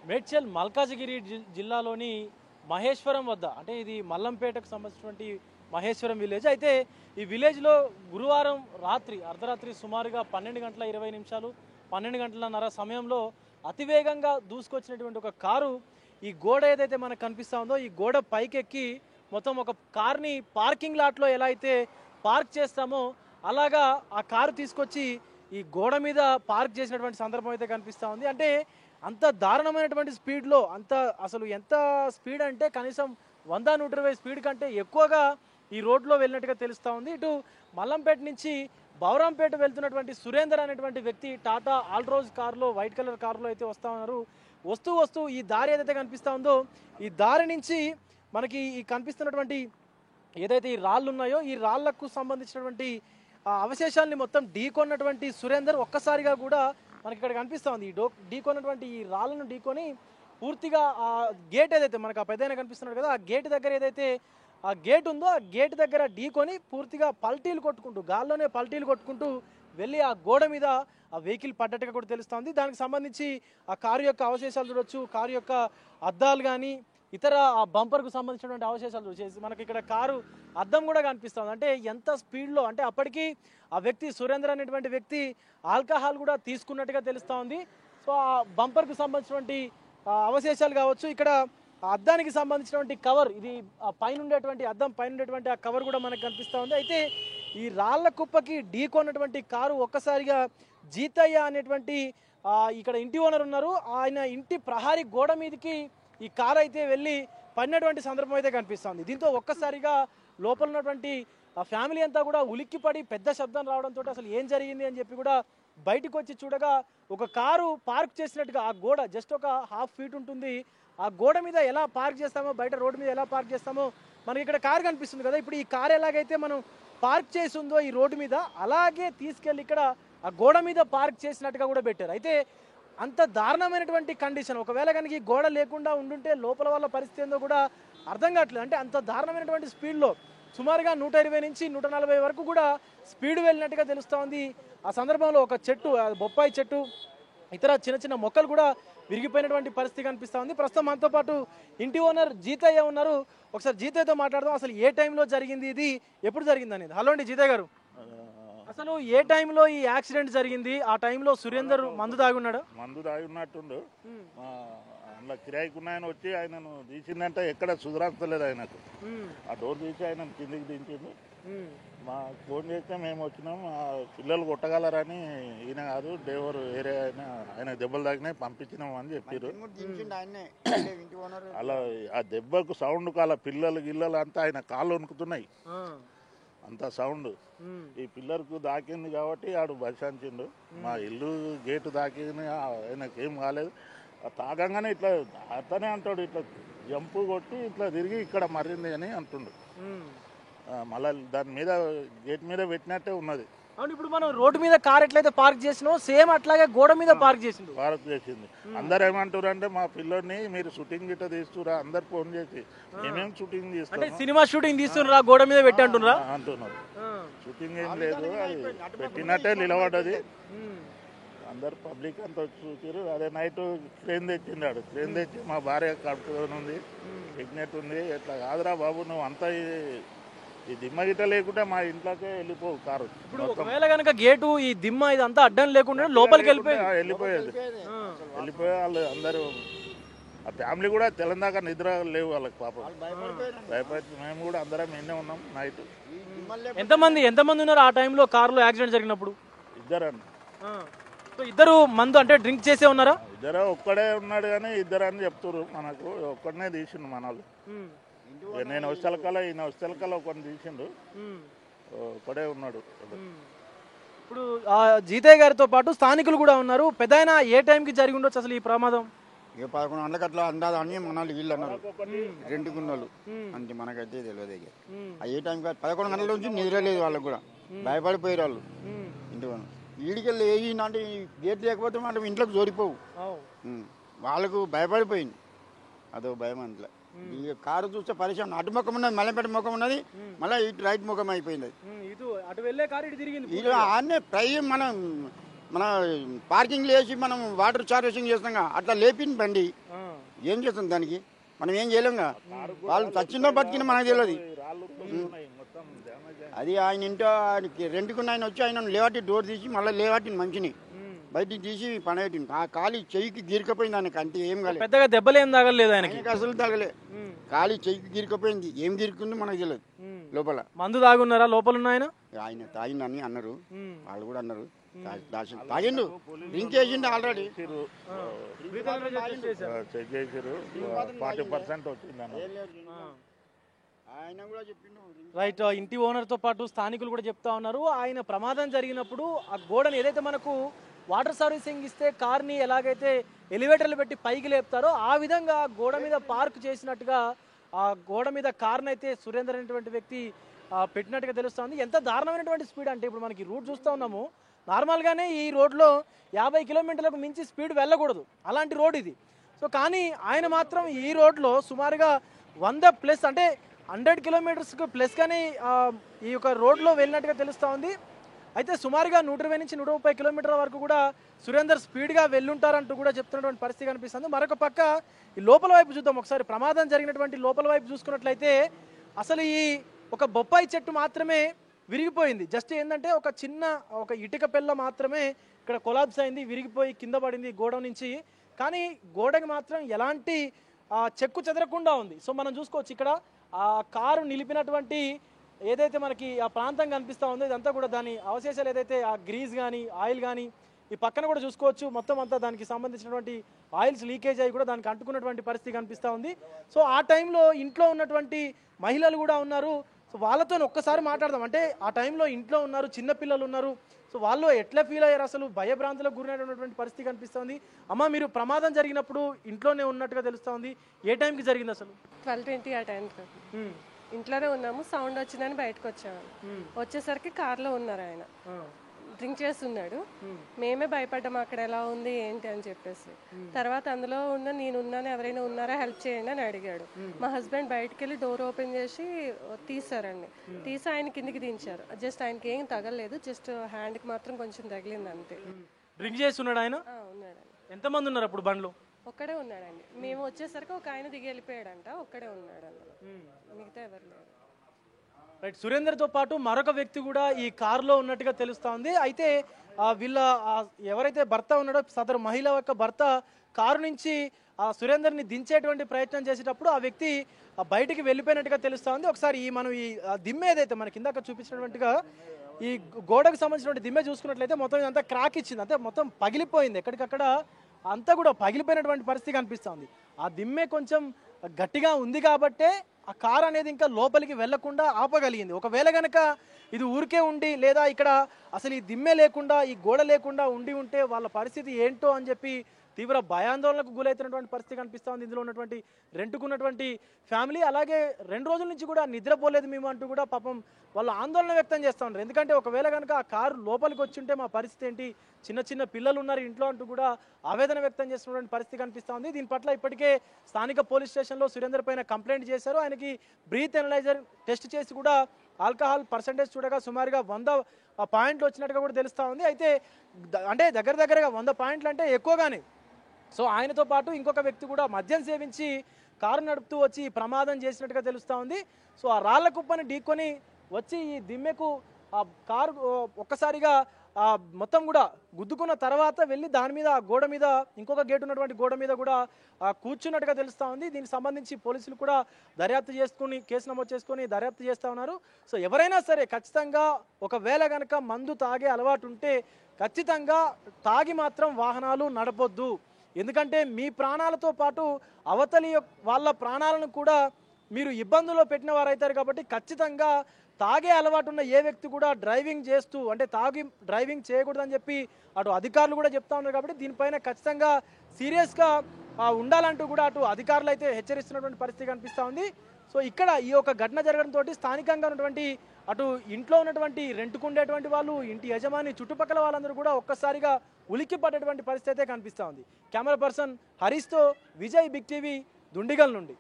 మేడ్చల్ మల్కాజిగిరి జిల్లాలోని మహేశ్వరం వద్ద అంటే ఇది మల్లంపేటకు సంబంధించినటువంటి మహేశ్వరం విలేజ్. అయితే ఈ విలేజ్లో గురువారం రాత్రి అర్ధరాత్రి సుమారుగా 12:20 12:30 సమయంలో అతివేగంగా దూసుకొచ్చినటువంటి ఒక కారు ఈ గోడ ఏదైతే మనకు కనిపిస్తూ ఉందో ఈ గోడ పైకెక్కి మొత్తం ఒక కార్ని పార్కింగ్ లాట్లో ఎలా అయితే పార్క్ చేస్తామో అలాగా ఆ కారు తీసుకొచ్చి ఈ గోడ మీద పార్క్ చేసినటువంటి సందర్భం అయితే కనిపిస్తూ ఉంది. అంటే అంత దారుణమైనటువంటి స్పీడ్లో అసలు ఎంత స్పీడ్ అంటే కనీసం 100-120 స్పీడ్ కంటే ఎక్కువగా ఈ రోడ్లో వెళ్ళినట్టుగా తెలుస్తూ ఉంది. ఇటు మల్లంపేట నుంచి బౌరంపేట వెళ్తున్నటువంటి సురేందర్ అనేటువంటి వ్యక్తి టాటా ఆల్ట్రోజ్ కారులో వైట్ కలర్ కారులో అయితే వస్తూ ఉన్నారు. వస్తూ ఈ దారి ఏదైతే కనిపిస్తూ ఉందో ఈ దారి నుంచి మనకి ఈ కనిపిస్తున్నటువంటి ఏదైతే ఈ రాళ్ళు ఉన్నాయో ఈ రాళ్లకు సంబంధించినటువంటి అవశేషాలని మొత్తం ఢీకొన్నటువంటి సురేందర్ ఒక్కసారిగా కూడా మనకి ఇక్కడ కనిపిస్తూ ఉంది. ఢీకొన్నటువంటి ఈ రాళ్ళను ఢీకొని పూర్తిగా ఆ గేట్ ఏదైతే మనకు ఆ పెద్దయినా కనిపిస్తున్నాడు కదా ఆ గేట్ దగ్గర ఏదైతే ఆ గేట్ ఉందో ఆ గేట్ దగ్గర ఢీకొని పూర్తిగా పల్టీలు కొట్టుకుంటూ గాల్లోనే పల్టీలు కొట్టుకుంటూ వెళ్ళి ఆ గోడ మీద ఆ వెహికల్ పడ్డట్టుగా కూడా తెలుస్తుంది. దానికి సంబంధించి ఆ కారు యొక్క అవశేషాలు చూడొచ్చు, కారు యొక్క అద్దాలు కానీ ఇతర ఆ బంపర్కు సంబంధించినటువంటి అవశేషాలు చూసేసి మనకి ఇక్కడ కారు అద్దం కూడా కనిపిస్తుంది. అంటే ఎంత స్పీడ్లో అంటే అప్పటికి ఆ వ్యక్తి సురేంద్ర అనేటువంటి వ్యక్తి ఆల్కహాల్ కూడా తీసుకున్నట్టుగా తెలుస్తూ ఉంది. సో ఆ బంపర్కు సంబంధించినటువంటి అవశేషాలు కావచ్చు, ఇక్కడ అద్దానికి సంబంధించినటువంటి కవర్ ఇది పైన ఉండేటువంటి అద్దం పైన ఉండేటువంటి ఆ కవర్ కూడా మనకు కనిపిస్తూ ఉంది. అయితే ఈ రాళ్ల కుప్పకి ఢీకొన్నటువంటి కారు ఒక్కసారిగా జీతయ్య అనేటువంటి ఇక్కడ ఇంటి ఓనర్ ఉన్నారు, ఆయన ఇంటి ప్రహారీ గోడ మీదకి ఈ కారు అయితే వెళ్ళి పడినటువంటి సందర్భం అయితే కనిపిస్తుంది. దీంతో ఒక్కసారిగా లోపల ఉన్నటువంటి ఆ ఫ్యామిలీ అంతా కూడా ఉలిక్కిపడి పెద్ద శబ్దం రావడంతో అసలు ఏం జరిగింది అని చెప్పి కూడా బయటకు వచ్చి చూడగా ఒక కారు పార్క్ చేసినట్టుగా ఆ గోడ జస్ట్ ఒక 1/2 ఫీట్ ఉంటుంది. ఆ గోడ మీద ఎలా పార్క్ చేస్తామో బయట రోడ్డు మీద ఎలా పార్క్ చేస్తామో మనకి ఇక్కడ కారు కనిపిస్తుంది కదా, ఇప్పుడు ఈ కారు ఎలాగైతే మనం పార్క్ చేసి ఉందో ఈ రోడ్డు మీద అలాగే తీసుకెళ్ళి ఇక్కడ ఆ గోడ మీద పార్క్ చేసినట్టుగా కూడా పెట్టారు. అయితే అంత దారుణమైనటువంటి కండిషన్, ఒకవేళ కనుక ఈ గోడ లేకుండా ఉండుంటే లోపల వాళ్ళ పరిస్థితి ఏందో కూడా అర్థం కావట్లేదు. అంటే అంత దారుణమైనటువంటి స్పీడ్లో సుమారుగా 120 నుంచి 140 వరకు కూడా స్పీడ్ వెళ్ళినట్టుగా తెలుస్తూ ఉంది. ఆ సందర్భంలో ఒక చెట్టు బొప్పాయి చెట్టు ఇతర చిన్న చిన్న మొక్కలు కూడా విరిగిపోయినటువంటి పరిస్థితి కనిపిస్తూ ఉంది. ప్రస్తుతం మనతో పాటు ఇంటి ఓనర్ జీతయ్య ఉన్నారు. ఒకసారి జీతయ్యతో మాట్లాడదాం, అసలు ఏ టైంలో జరిగింది, ఇది ఎప్పుడు జరిగింది అనేది. హలో అండి జీతయ్య గారు, అసలు ఏ టైంలో ఈ యాక్సిడెంట్ జరిగింది? ఆ టైంలో సురేందర్ మందు తాగి ఉన్నాడు? మందు తాగి ఉన్నట్టుండు. అందులో కిరాయికున్నాయన వచ్చి ఆయనను తీసిందంటే ఎక్కడ సుధరాస్తలేదు ఆయనకు. ఆ డోర్ తీసి ఆయన కిందికి దించిండు. మా ఫోన్ చేస్తే మేము వచ్చినాం, ఆ పిల్లలు కొట్టగలరని ఈయన కాదు డ్రైవర్ వేరే ఆయన దెబ్బలు తాగినాయి పంపించినాం అని చెప్పారు. అలా ఆ దెబ్బకు సౌండ్ కాల పిల్లలు గిల్లలు అంతా ఆయన కాళ్ళు వణుకుతున్నాయి, అంత సౌండ్. ఈ పిల్లర్కు దాకింది కాబట్టి ఆడు బచాంచిండు. మా ఇల్లు గేటు దాకింది, ఆయనకి ఏం కాలేదు. తాగంగానే ఇట్లా అతనే అంటాడు, ఇట్లా జంపు కొట్టి ఇట్లా తిరిగి ఇక్కడ మరింది అని అంటుండు. మళ్ళీ దాని మీద గేట్ మీద పెట్టినట్టే ఉన్నది. అవును, ఇప్పుడు మనం రోడ్డు మీద కార్ ఎట్లయితే పార్క్ చేసినాం సేమ్ అట్లాగే గోడ మీద పార్క్ చేసింది. అందరు ఏమంటారు అంటే మా పిల్లల్ని మీరు షూటింగ్ గిట్ట తీస్తురా, అందరు ఫోన్ చేసి మేమేం షూటింగ్ తీస్తాం, సినిమా షూటింగ్ తీస్తున్నా గోడ మీద పెట్టి అంటున్నారా అంటున్నారు. షూటింగ్ ఏం లేదు, అది పెట్టినట్టే నిలబడ్డది. అందరు పబ్లిక్ అంతా చూసారు. అదే నైట్ ట్రైన్ తెచ్చిండాడు, ట్రైన్ తెచ్చి మా భార్య కడుపుతుంది, ప్రెగ్నెంట్ ఉంది, ఇట్లా కాదురా బాబు నువ్వు అంతా ఈ దిమ్మ గిట్ట లేకుంటే మా ఇంట్లోకే వెళ్ళిపోవు కారు. ఇప్పుడు ఒకవేళ కనుక గేటు ఈ దిమ్మ ఇదంతా అడ్డం లేకుండా లోపలికి వెళ్ళిపోయేది. వాళ్ళు అందరూ ఆ ఫ్యామిలీ కూడా తెలంగాణ నిద్ర లేవు వాళ్ళకి పాపం, భయపడి మేము కూడా అందరం ఎన్నే ఉన్నాం. నైట్ ఎంతమంది ఉన్నారు ఆ టైంలో కారులో యాక్సిడెంట్ జరిగినప్పుడు? ఇద్దరండి. ఇద్దరు మందు అంటే డ్రింక్ చేసే ఉన్నారా? ఇద్దరు ఒక్కడే ఉన్నాడు కానీ ఇద్దరు అని చెప్తారు. మనకు ఒక్కడనే తీసిండు మన వాళ్ళు. నేను వస్తలకల ఈయన వస్తలకల ఒకరిని తీసిండు, ఒకడే ఉన్నాడు. ఇప్పుడు జీతయ్య గారితో పాటు స్థానికులు కూడా ఉన్నారు. పెద్దాయన ఏ టైంకి జరిగి ఉండొచ్చు అసలు ఈ ప్రమాదం? 11 గంటలకు అట్లా అందాది అని మన వాళ్ళు వీళ్ళు అన్నారు, రెండుకున్నోళ్ళు అంతే, మనకైతే తెలియదు. ఏ టైంకి 11 గంటల నుంచి నిద్రలేదు, వాళ్ళకు కూడా భయపడిపోయారు వాళ్ళు. ఇంటి వీడికెళ్ళి అంటే గేట్ లేకపోతే మనం ఇంట్లోకి జోరిపోవు, వాళ్ళకు భయపడిపోయింది. అదో భయం అంతలో. ఈ కారు చూస్తే పరిశ్రమ అటు ముఖం ఉన్నది, మల్లెపేట ముఖం ఉన్నది, మళ్ళీ ఇటు రైట్ ముఖం అయిపోయింది. ఆడనే ప్రై మన పార్కింగ్ వేసి మనం వాటర్ చార్జింగ్ చేస్తాం అట్లా లేపింది బండి, ఏం చేస్తాం దానికి, మనం ఏం చేయలేంగా. వాళ్ళు చచ్చిందో బతికినా మనకు తెలియదు. అది ఆయన ఇంటో ఆయనకి రెండుకున్న ఆయన వచ్చి ఆయన లేవాటి డోర్ తీసి మళ్ళీ లేవాటి మంచిని బయటికి తీసి పడేటింది. ఆ కాలి చెయ్యికి గీరికపోయింది ఆయనకి, అంతే. ఏం కాలేదు, పెద్దగా దెబ్బలు ఏం తగలేదు ఆయనకి, అసలు తగలే. కాలి చెయ్యికి గీరికపోయింది, ఏం గీరుకుందో మనకు తెలియదు. లోపల మందు తాగున్నారా లోపల ఉన్న ఆయన? ఆయన తాగిందని అన్నారు, వాళ్ళు కూడా అన్నారు. తాగిండు, డ్రింక్ చేసిండు ఆల్రెడీ. చెక్ చేసారు, 40% వచ్చిందన్న. ఆయన కూడా చెప్పిండు. రైట్. ఇంటి ఓనర్తో పాటు స్థానికులు కూడా చెప్తా ఉన్నారు, ఆయన ప్రమాదం జరిగినప్పుడు ఆ గోడను ఏదైతే మనకు వాటర్ సర్వీసింగ్ ఇస్తే కార్ని ఎలాగైతే ఎలివేటర్లు పెట్టి పైకి లేపుతారో ఆ విధంగా గోడ మీద పార్క్ చేసినట్టుగా ఆ గోడ మీద కార్ని అయితే సురేందర్ అనేటువంటి వ్యక్తి పెట్టినట్టుగా తెలుస్తుంది. ఎంత దారుణమైనటువంటి స్పీడ్ అంటే, ఇప్పుడు మనకి రూట్ చూస్తూ ఉన్నాము, నార్మల్గానే ఈ రోడ్లో 50 కిలోమీటర్లకు మించి స్పీడ్ వెళ్ళకూడదు, అలాంటి రోడ్ ఇది. సో కానీ ఆయన మాత్రం ఈ రోడ్లో సుమారుగా 100+ అంటే 100 కిలోమీటర్స్కి ప్లస్ కానీ ఈ యొక్క రోడ్లో వెళ్ళినట్టుగా తెలుస్తూ ఉంది. అయితే సుమారుగా 120 నుంచి 130 కిలోమీటర్ల వరకు కూడా సురేందర్ స్పీడ్గా వెళ్ళుంటారంటూ కూడా చెప్తున్నటువంటి పరిస్థితి కనిపిస్తుంది. మరొక పక్క ఈ లోపల వైపు చూద్దాం ఒకసారి. ప్రమాదం జరిగినటువంటి లోపల వైపు చూసుకున్నట్లయితే అసలు ఈ ఒక బొప్పాయి చెట్టు మాత్రమే విరిగిపోయింది. జస్ట్ ఏంటంటే ఒక ఇటుక పెల్ల మాత్రమే ఇక్కడ కొలాబ్స్ అయింది, విరిగిపోయి కింద పడింది గోడ నుంచి. కానీ గోడకి మాత్రం ఎలాంటి చెక్కు చెదరకుండా ఉంది. సో మనం చూసుకోవచ్చు ఇక్కడ ఆ కారు నిలిపినటువంటి ఏదైతే మనకి ఆ ప్రాంతం కనిపిస్తూ ఉందో ఇదంతా కూడా దాని అవశేషాలు, ఏదైతే ఆ గ్రీజ్ కానీ ఆయిల్ కానీ ఈ పక్కన కూడా చూసుకోవచ్చు, మొత్తం అంతా దానికి సంబంధించినటువంటి ఆయిల్స్ లీకేజ్ అయ్యి కూడా దానికి అంటుకున్నటువంటి పరిస్థితి కనిపిస్తూ ఉంది. సో ఆ టైంలో ఇంట్లో ఉన్నటువంటి మహిళలు కూడా ఉన్నారు. సో వాళ్ళతో ఒక్కసారి మాట్లాడదాం. అంటే ఆ టైంలో ఇంట్లో ఉన్నారు, చిన్నపిల్లలు ఉన్నారు. సో వాళ్ళు ఎట్లా ఫీల్ అయ్యారు, అసలు భయభ్రాంతులకు గురైనటువంటి పరిస్థితి కనిపిస్తుంది. అమ్మ, మీరు ప్రమాదం జరిగినప్పుడు ఇంట్లోనే ఉన్నట్టుగా తెలుస్తుంది, ఏ టైంకి జరిగింది అసలు? 12:20 ఆ టైంకి ఇంట్లోనే ఉన్నాము. సౌండ్ వచ్చిందని బయటకు వచ్చాము. వచ్చేసరికి కార్లో ఉన్నారు ఆయన, డ్రింక్ చేస్తున్నాడు. మేమే భయపడ్డాము అక్కడ ఎలా ఉంది ఏంటి అని చెప్పేసి. తర్వాత అందులో నేనున్నాను, ఎవరైనా ఉన్నారా హెల్ప్ చేయండి అని అడిగాడు. మా హస్బెండ్ బయటకు వెళ్ళి డోర్ ఓపెన్ చేసి తీసారండి. తీసి ఆయన కిందికి దించారు. జస్ట్ ఆయనకి ఏం తగలేదు, జస్ట్ హ్యాండ్కి మాత్రం కొంచెం తగిలింది అంతే. డ్రింక్ చేస్తున్నాడు ఆయన? ఉన్నాడండి. ఎంతమంది ఉన్నారు అప్పుడు బండ్లో? ఒక్కడే ఉన్నాడండి. మేము వచ్చేసరికి ఒక ఆయన దిగి వెళ్ళిపోయాడంట, ఒక్కడే ఉన్నాడు అందులో, మిగతా ఎవరు లేరు. రైట్. సురేందర్తో పాటు మరొక వ్యక్తి కూడా ఈ కారులో ఉన్నట్టుగా తెలుస్తూ ఉంది. అయితే వీళ్ళ ఎవరైతే భర్త ఉన్నాడో సదరు మహిళ యొక్క భర్త కారు నుంచి సురేందర్ని దించేటువంటి ప్రయత్నం చేసేటప్పుడు ఆ వ్యక్తి బయటికి వెళ్ళిపోయినట్టుగా తెలుస్తూ ఉంది. ఒకసారి మనం ఈ దిమ్మె ఏదైతే మనకి ఇందాక చూపించినటువంటిగా ఈ గోడకు సంబంధించినటువంటి దిమ్మె చూసుకున్నట్లయితే మొత్తం ఇదంతా క్రాక్ ఇచ్చింది, అంటే మొత్తం పగిలిపోయింది, ఎక్కడికక్కడ అంతా కూడా పగిలిపోయినటువంటి పరిస్థితి కనిపిస్తుంది. ఆ దిమ్మె కొంచెం గట్టిగా ఉంది కాబట్టే ఆ కార్ అనేది ఇంకా లోపలికి వెళ్లకుండా ఆపగలిగింది. ఒకవేళ కనుక ఇది ఊరికే ఉండి లేదా ఇక్కడ అసలు ఈ దిమ్మె లేకుండా ఈ గోడ లేకుండా ఉంటే వాళ్ళ పరిస్థితి ఏంటో అని చెప్పి తీవ్ర భయాందోళనకు గురైతున్నటువంటి పరిస్థితి కనిపిస్తుంది. ఇందులో ఉన్నటువంటి రెంట్కున్నటువంటి ఫ్యామిలీ, అలాగే 2 రోజుల నుంచి కూడా నిద్రపోలేదు మేము అంటూ కూడా పాపం వాళ్ళు ఆందోళన వ్యక్తం చేస్తూ ఉన్నారు. ఎందుకంటే ఒకవేళ కనుక ఆ కారు లోపలికి వచ్చి ఉంటే మా పరిస్థితి ఏంటి, చిన్న చిన్న పిల్లలు ఉన్నారు ఇంట్లో అంటూ కూడా ఆవేదన వ్యక్తం చేస్తున్నటువంటి పరిస్థితి కనిపిస్తూ ఉంది. దీని పట్ల ఇప్పటికే స్థానిక పోలీస్ స్టేషన్లో సురేందర్ పైన కంప్లైంట్ చేశారు. ఆయనకి బ్రీత్ ఎనలైజర్ టెస్ట్ చేసి కూడా ఆల్కహాల్ పర్సెంటేజ్ చూడగా సుమారుగా 100 పాయింట్లు వచ్చినట్టుగా కూడా తెలుస్తూ ఉంది. అయితే అంటే దగ్గరగా 100 పాయింట్లు అంటే ఎక్కువగానే. సో ఆయనతో పాటు ఇంకొక వ్యక్తి కూడా మద్యం సేవించి కారు నడుపుతూ వచ్చి ప్రమాదం చేసినట్టుగా తెలుస్తూ ఉంది. సో ఆ రాళ్ల కుప్పని ఢీకొని వచ్చి ఈ దిమ్మెకు ఆ కారు ఒక్కసారిగా మొత్తం కూడా గుద్దుకున్న తర్వాత వెళ్ళి దాని మీద గోడ మీద ఇంకొక గేట్ ఉన్నటువంటి గోడ మీద కూడా కూర్చున్నట్టుగా తెలుస్తూ ఉంది. దీనికి సంబంధించి పోలీసులు కూడా దర్యాప్తు చేసుకుని కేసు నమోదు చేసుకొని దర్యాప్తు చేస్తూ ఉన్నారు. సో ఎవరైనా సరే ఖచ్చితంగా ఒకవేళ కనుక మందు తాగే అలవాటు ఉంటే ఖచ్చితంగా తాగి మాత్రం వాహనాలు నడపొద్దు. ఎందుకంటే మీ ప్రాణాలతో పాటు అవతలి వాళ్ళ ప్రాణాలను కూడా మీరు ఇబ్బందుల్లో పెట్టిన వారు అవుతారు. కాబట్టి ఖచ్చితంగా తాగే అలవాటు ఉన్న ఏ వ్యక్తి కూడా డ్రైవింగ్ చేస్తూ అంటే తాగి డ్రైవింగ్ చేయకూడదని చెప్పి అటు అధికారులు కూడా చెప్తా ఉన్నారు. కాబట్టి దీనిపైన ఖచ్చితంగా సీరియస్గా ఉండాలంటూ కూడా అటు అధికారులు అయితే హెచ్చరిస్తున్నటువంటి పరిస్థితి కనిపిస్తూ ఉంది. సో ఇక్కడ ఈ యొక్క ఘటన జరగడంతో స్థానికంగా ఉన్నటువంటి అటు ఇంట్లో ఉన్నటువంటి రెంట్కుండేటువంటి వాళ్ళు, ఇంటి యజమాని, చుట్టుపక్కల వాళ్ళందరూ కూడా ఒక్కసారిగా ఉలిక్కి పడ్డటువంటి పరిస్థితి అయితే కనిపిస్తూ ఉంది. కెమెరా పర్సన్ హరీష్తో విజయ్, బిగ్ టీవీ, దుండిగల్ నుండి.